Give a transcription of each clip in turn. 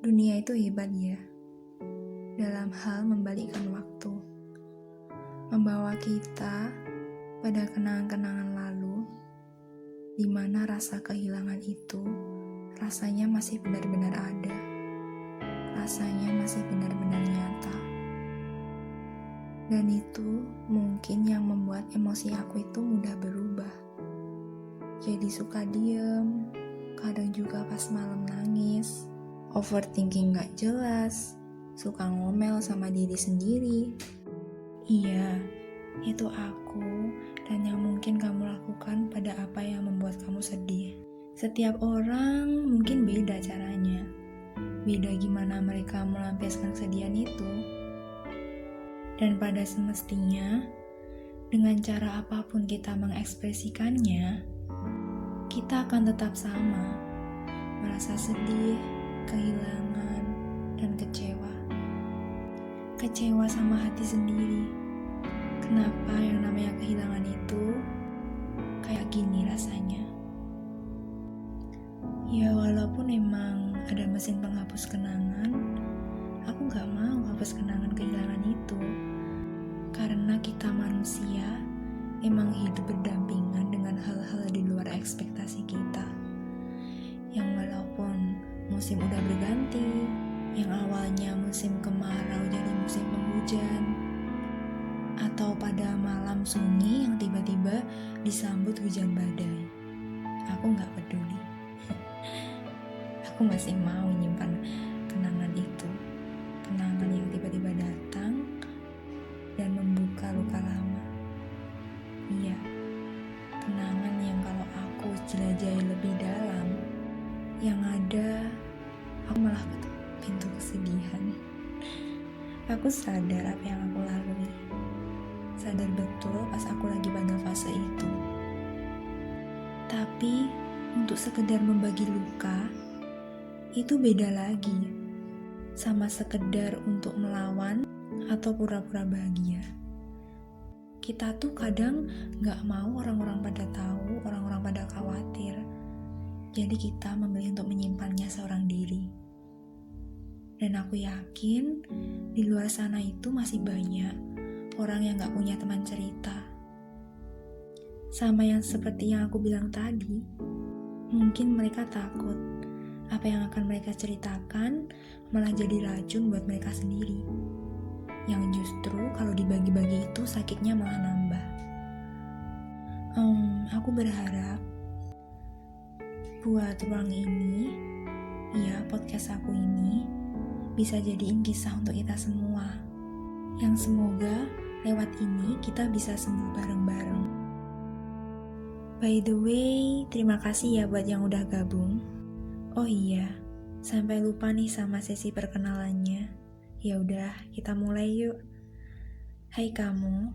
Dunia itu hebat ya, dalam hal membalikkan waktu, membawa kita pada kenangan-kenangan lalu, di mana rasa kehilangan itu rasanya masih benar-benar ada, rasanya masih benar-benar nyata. Dan itu mungkin yang membuat emosi aku itu mudah berubah. Jadi suka diem, kadang juga pas malam nangis, overthinking gak jelas, suka ngomel sama diri sendiri. Iya, itu aku dan yang mungkin kamu lakukan pada apa yang membuat kamu sedih. Setiap orang mungkin beda caranya, beda gimana mereka melampiaskan kesedihan itu. Dan pada semestinya, dengan cara apapun kita mengekspresikannya, kita akan tetap sama, merasa sedih, kehilangan, dan kecewa. Kecewa sama hati sendiri. Kenapa yang namanya kehilangan itu kayak gini rasanya? Ya walaupun emang ada mesin penghapus kenangan, aku gak mau hapus kenangan kehilangan itu. Karena kita manusia emang hidup berdampingan dengan hal-hal di luar ekspektasi kita. Yang walaupun musim udah berganti, yang awalnya musim kemarau jadi musim penghujan, atau pada malam sunyi yang tiba-tiba disambut hujan badai. Aku gak peduli. Aku masih mau nyimpan kenangan itu. Kenangan yang tiba-tiba datang dan membuka luka lama. Iya, kenangan yang kalau aku jelajahi lebih dalam, yang ada aku malah ketuk pintu kesedihan. Aku sadar apa yang aku lalui. Sadar betul pas aku lagi pada fase itu. Tapi untuk sekedar membagi luka, itu beda lagi sama sekedar untuk melawan atau pura-pura bahagia. Kita tuh kadang gak mau orang-orang pada tahu, orang-orang pada khawatir. Jadi kita memilih untuk menyimpannya seorang diri. Dan aku yakin di luar sana itu masih banyak orang yang gak punya teman cerita. Sama yang seperti yang aku bilang tadi, mungkin mereka takut apa yang akan mereka ceritakan malah jadi racun buat mereka sendiri. Yang justru kalau dibagi-bagi itu sakitnya malah nambah. Aku berharap buat ruang ini, ya podcast aku ini, bisa jadiin kisah untuk kita semua. Yang semoga lewat ini kita bisa sembuh bareng-bareng. By the way, terima kasih ya buat yang udah gabung. Oh iya, sampai lupa nih sama sesi perkenalannya. Ya udah, kita mulai yuk. Hai kamu.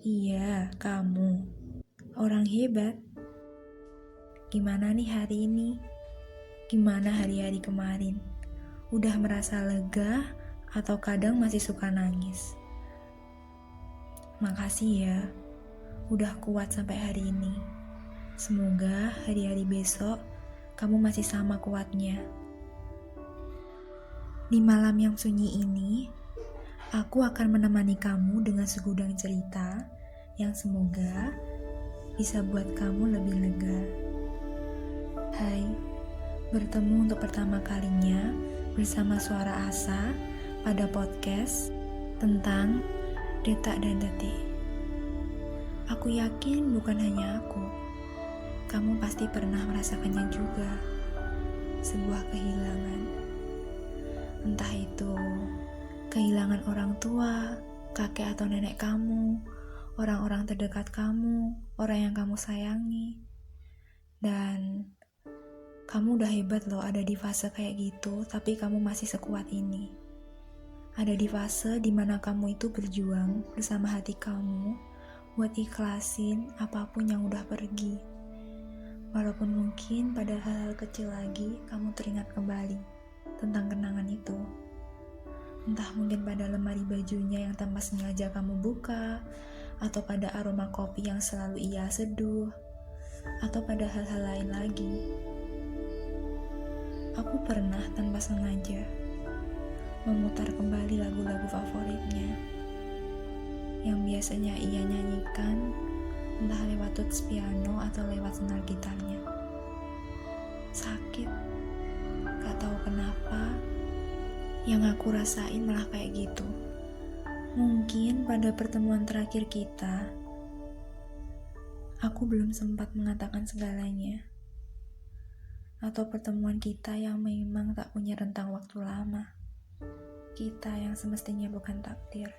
Iya, kamu. Orang hebat. Gimana nih hari ini? Gimana hari-hari kemarin? Udah merasa lega atau kadang masih suka nangis? Makasih ya, udah kuat sampai hari ini. Semoga hari-hari besok kamu masih sama kuatnya. Di malam yang sunyi ini, aku akan menemani kamu dengan segudang cerita yang semoga bisa buat kamu lebih lega. Hai, bertemu untuk pertama kalinya bersama Suara Asa pada podcast tentang detak dan detik. Aku yakin bukan hanya aku, kamu pasti pernah merasakannya juga, sebuah kehilangan. Entah itu kehilangan orang tua, kakek atau nenek kamu, orang-orang terdekat kamu, orang yang kamu sayangi. Dan kamu udah hebat loh ada di fase kayak gitu, tapi kamu masih sekuat ini. Ada di fase dimana kamu itu berjuang bersama hati kamu buat ikhlasin apapun yang udah pergi. Walaupun mungkin pada hal-hal kecil lagi kamu teringat kembali tentang kenangan itu. Entah mungkin pada lemari bajunya yang tanpa sengaja kamu buka, atau pada aroma kopi yang selalu ia seduh, atau pada hal-hal lain lagi. Aku pernah tanpa sengaja memutar kembali lagu-lagu favoritnya yang biasanya ia nyanyikan, entah lewat tuts piano atau lewat senar gitarnya. Sakit, gak tahu kenapa yang aku rasain malah kayak gitu. Mungkin pada pertemuan terakhir kita, aku belum sempat mengatakan segalanya. Atau pertemuan kita yang memang tak punya rentang waktu lama. Kita yang semestinya bukan takdir.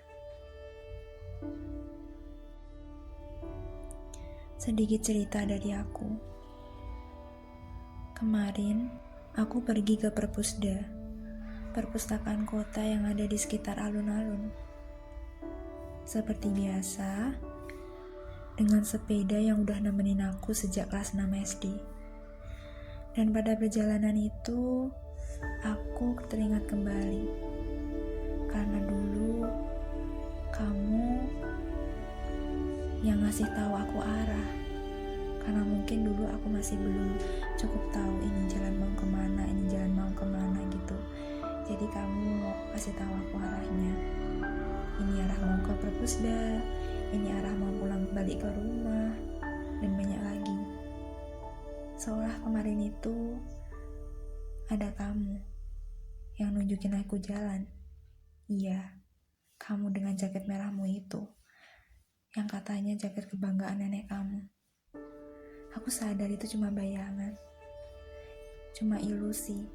Sedikit cerita dari aku. Kemarin, aku pergi ke Perpusda, perpustakaan kota yang ada di sekitar alun-alun. Seperti biasa, dengan sepeda yang udah nemenin aku sejak kelas 6 SD. Dan pada perjalanan itu, aku teringat kembali. Karena dulu, kamu yang ngasih tahu aku arah. Karena mungkin dulu aku masih belum cukup tahu ini jalan mau kemana, ini jalan mau kemana gitu. Jadi kamu kasih tahu aku arahnya. Ini arah mau ke Perpusda, ini arah mau pulang balik ke rumah, dan banyak lagi. Seolah kemarin itu ada kamu yang nunjukin aku jalan. Iya, kamu dengan jaket merahmu itu, yang katanya jaket kebanggaan nenek kamu. Aku sadar itu cuma bayangan, cuma ilusi.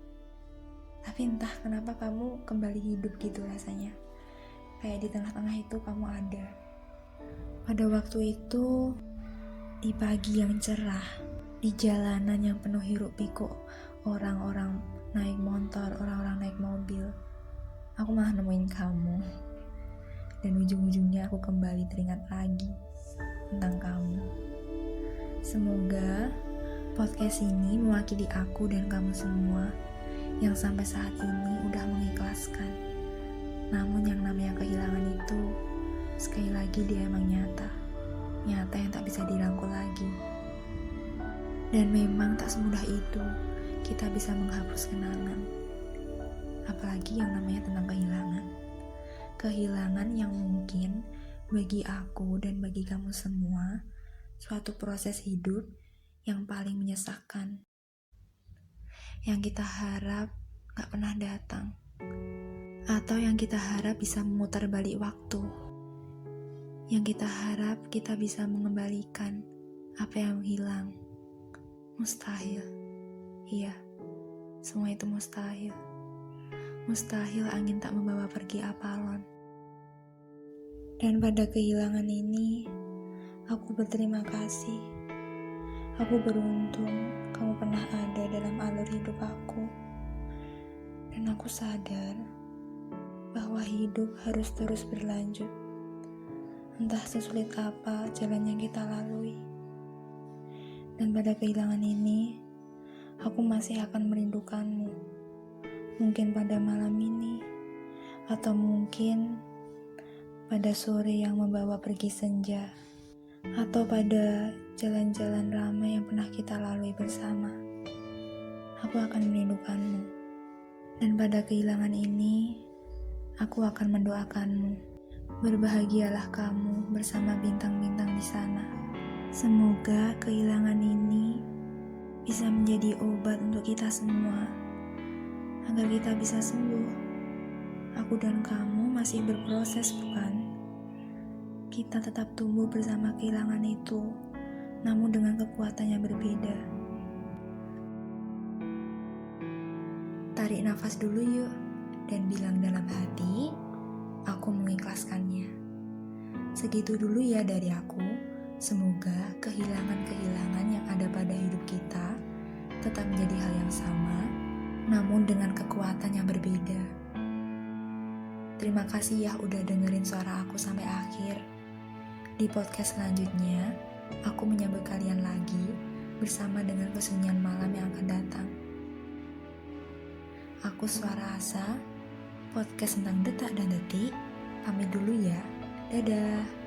Tapi entah kenapa kamu kembali hidup gitu rasanya. Kayak di tengah-tengah itu kamu ada. Pada waktu itu, di pagi yang cerah, di jalanan yang penuh hiruk pikuk, orang-orang naik motor, orang-orang naik mobil, aku malah nemuin kamu. Dan ujung-ujungnya aku kembali teringat lagi tentang kamu. Semoga podcast ini mewakili aku dan kamu semua yang sampai saat ini udah mengikhlaskan. Namun yang namanya kehilangan itu, sekali lagi dia emang nyata yang tak bisa dirangkul lagi. Dan memang tak semudah itu kita bisa menghapus kenangan. Apalagi yang namanya tentang kehilangan. Kehilangan yang mungkin bagi aku dan bagi kamu semua suatu proses hidup yang paling menyesakkan. Yang kita harap gak pernah datang. Atau yang kita harap bisa memutar balik waktu. Yang kita harap kita bisa mengembalikan apa yang hilang. Mustahil. Iya, semua itu mustahil. Mustahil angin tak membawa pergi apalon. Dan pada kehilangan ini, aku berterima kasih. Aku beruntung kamu pernah ada dalam alur hidup aku. Dan aku sadar bahwa hidup harus terus berlanjut. Entah sesulit apa jalan yang kita lalui. Dan pada kehilangan ini, aku masih akan merindukanmu. Mungkin pada malam ini, atau mungkin pada sore yang membawa pergi senja, atau pada jalan-jalan ramai yang pernah kita lalui bersama. Aku akan merindukanmu. Dan pada kehilangan ini, aku akan mendoakanmu. Berbahagialah kamu bersama bintang-bintang di sana. Semoga kehilangan ini bisa menjadi obat untuk kita semua, agar kita bisa sembuh. Aku dan kamu masih berproses, bukan? Kita tetap tumbuh bersama kehilangan itu, namun dengan kekuatan yang berbeda. Tarik nafas dulu yuk, dan bilang dalam hati, aku mengikhlaskannya. Segitu dulu ya dari aku. Semoga kehilangan-kehilangan yang ada pada hidup kita tetap menjadi hal yang sama, namun dengan kekuatan yang berbeda. Terima kasih ya udah dengerin suara aku sampai akhir. Di podcast selanjutnya, aku menyambut kalian lagi bersama dengan kesunyian malam yang akan datang. Aku Suara Asa, podcast tentang detak dan detik. Pamit dulu ya. Dadah.